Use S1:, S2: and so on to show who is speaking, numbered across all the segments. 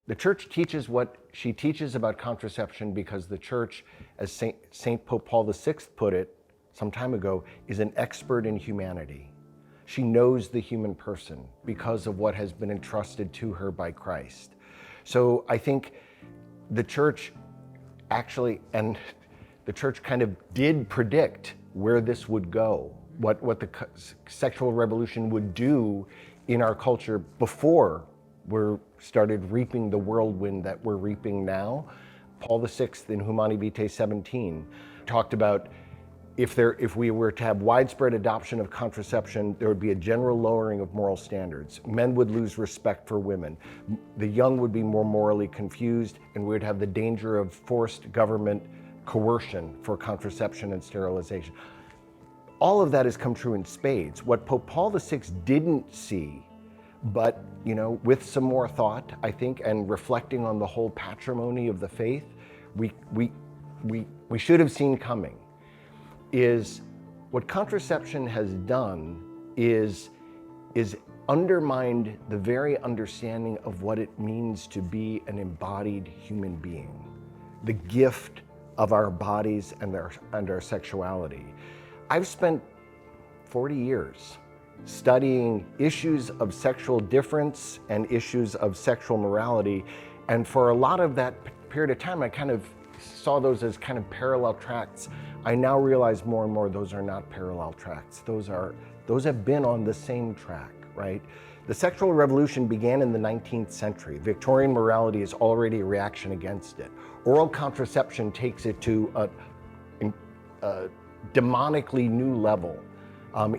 S1: The church teaches what she teaches about contraception because the church, as Saint Pope Paul VI put it some time ago, is an expert in humanity. She knows the human person because of what has been entrusted to her by Christ. So I think the church actually, and the church kind of did predict where this would go, what the sexual revolution would do in our culture before we started reaping the whirlwind that we're reaping now. Paul VI in Humani Vitae 17 talked about if we were to have widespread adoption of contraception, there would be a general lowering of moral standards. Men would lose respect for women. The young would be more morally confused, and we would have the danger of forced government coercion for contraception and sterilization. All of that has come true in spades. What Pope Paul VI didn't see, but with some more thought, I think, and reflecting on the whole patrimony of the faith, we should have seen coming, is what contraception has done is undermined the very understanding of what it means to be an embodied human being, the gift of our bodies and our sexuality. I've spent 40 years studying issues of sexual difference and issues of sexual morality, and for a lot of that period of time I kind of saw those as kind of parallel tracks. I now realize more and more those are not parallel tracks. Those have been on the same track, right? The sexual revolution began in the 19th century. Victorian morality is already a reaction against it. Oral contraception takes it to a demonically new level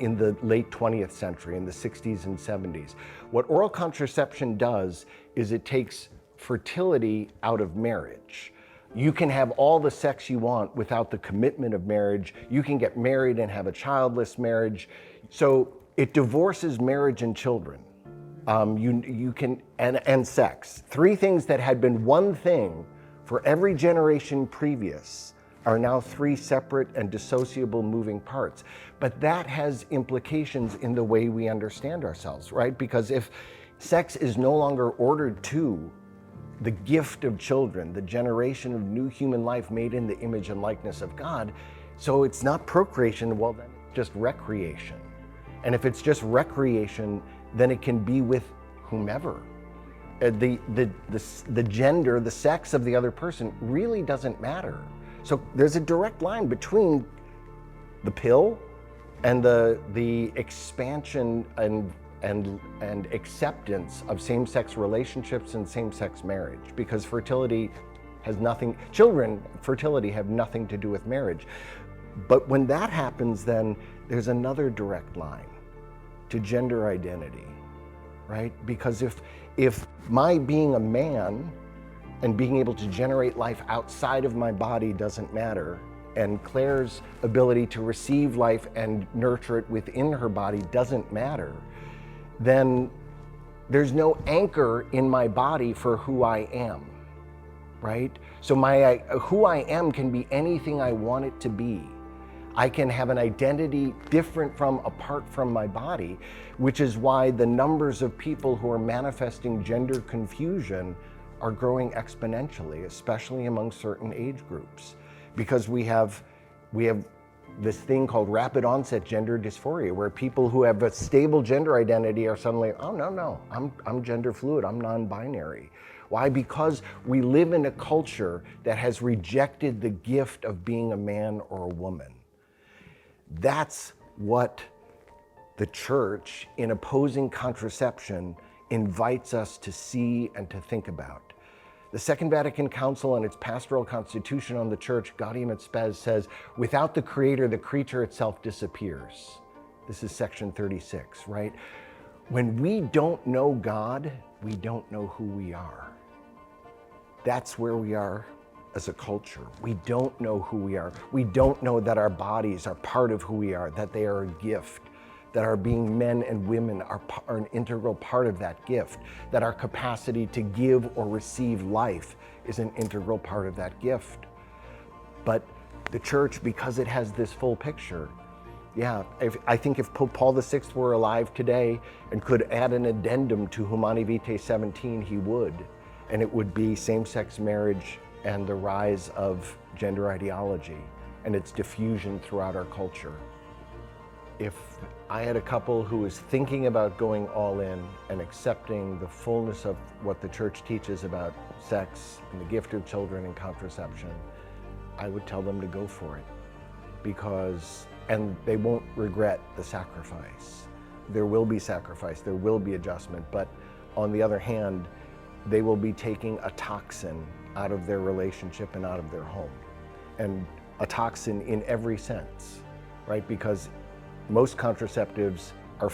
S1: in the late 20th century, in the 60s and 70s. What oral contraception does is it takes fertility out of marriage. You can have all the sex you want without the commitment of marriage. You can get married and have a childless marriage. So it divorces marriage and children. You can and sex. Three things that had been one thing for every generation previous are now three separate and dissociable moving parts. But that has implications in the way we understand ourselves, right? Because if sex is no longer ordered to the gift of children, the generation of new human life made in the image and likeness of God, so it's not procreation, well then it's just recreation. And if it's just recreation, then it can be with whomever. The gender, the sex of the other person really doesn't matter. So there's a direct line between the pill and the expansion and acceptance of same-sex relationships and same-sex marriage, because fertility fertility have nothing to do with marriage. But when that happens, then there's another direct line to gender identity, right? Because if my being a man and being able to generate life outside of my body doesn't matter, and Claire's ability to receive life and nurture it within her body doesn't matter, then there's no anchor in my body for who I am, right? So who I am can be anything I want it to be. I can have an identity apart from my body, which is why the numbers of people who are manifesting gender confusion are growing exponentially, especially among certain age groups, because we have this thing called rapid onset gender dysphoria, where people who have a stable gender identity are suddenly, oh no, I'm gender fluid, I'm non-binary. Why? Because we live in a culture that has rejected the gift of being a man or a woman. That's what the church, in opposing contraception, invites us to see and to think about. The Second Vatican Council and its pastoral constitution on the church, Gaudium et Spes, says, without the creator, the creature itself disappears. This is section 36, right? When we don't know God, we don't know who we are. That's where we are as a culture. We don't know who we are. We don't know that our bodies are part of who we are, that they are a gift, that our being men and women are an integral part of that gift, that our capacity to give or receive life is an integral part of that gift. But the church, because it has this full picture, I think if Pope Paul VI were alive today and could add an addendum to Humani Vitae 17, he would. and it would be same-sex marriage and the rise of gender ideology and its diffusion throughout our culture. If I had a couple who was thinking about going all in and accepting the fullness of what the church teaches about sex and the gift of children and contraception, I would tell them to go for it, and they won't regret the sacrifice. There will be sacrifice, there will be adjustment, but on the other hand, they will be taking a toxin out of their relationship and out of their home. And a toxin in every sense, right? Because most contraceptives are,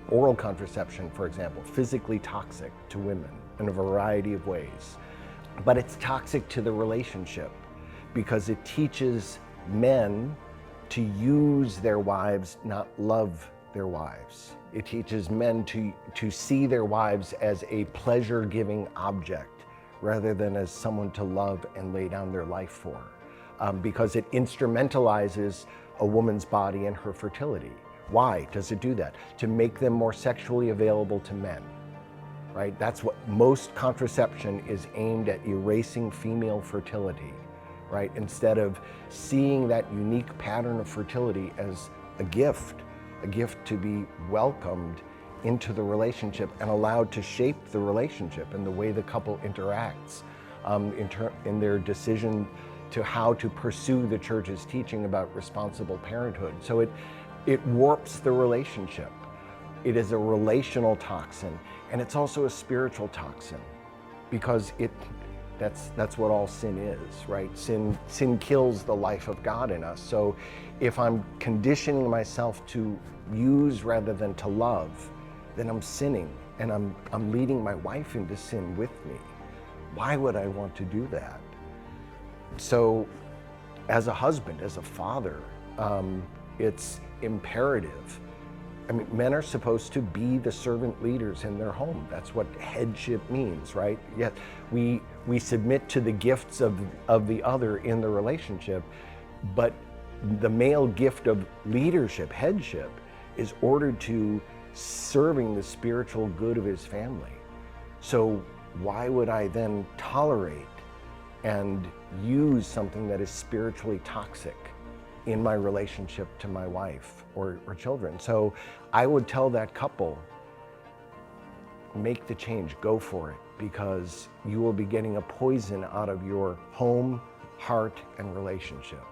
S1: oral contraception, for example, physically toxic to women in a variety of ways. But it's toxic to the relationship because it teaches men to use their wives, not love their wives. It teaches men to see their wives as a pleasure-giving object rather than as someone to love and lay down their life for. Because it instrumentalizes a woman's body and her fertility. Why does it do that? To make them more sexually available to men, right? That's what most contraception is aimed at, erasing female fertility, right? Instead of seeing that unique pattern of fertility as a gift to be welcomed into the relationship and allowed to shape the relationship and the way the couple interacts in their decision to how to pursue the church's teaching about responsible parenthood. So it warps the relationship. It is a relational toxin, and it's also a spiritual toxin, because that's what all sin is, right? Sin kills the life of God in us. So if I'm conditioning myself to use rather than to love, then I'm sinning, and I'm leading my wife into sin with me. Why would I want to do that? So as a husband, as a father, it's imperative. I mean, men are supposed to be the servant leaders in their home. That's what headship means, right? Yet we submit to the gifts of the other in the relationship, but the male gift of leadership, headship, is ordered to serving the spiritual good of his family. So why would I then tolerate and use something that is spiritually toxic in my relationship to my wife or children? So I would tell that couple, make the change, go for it, because you will be getting a poison out of your home, heart, and relationship.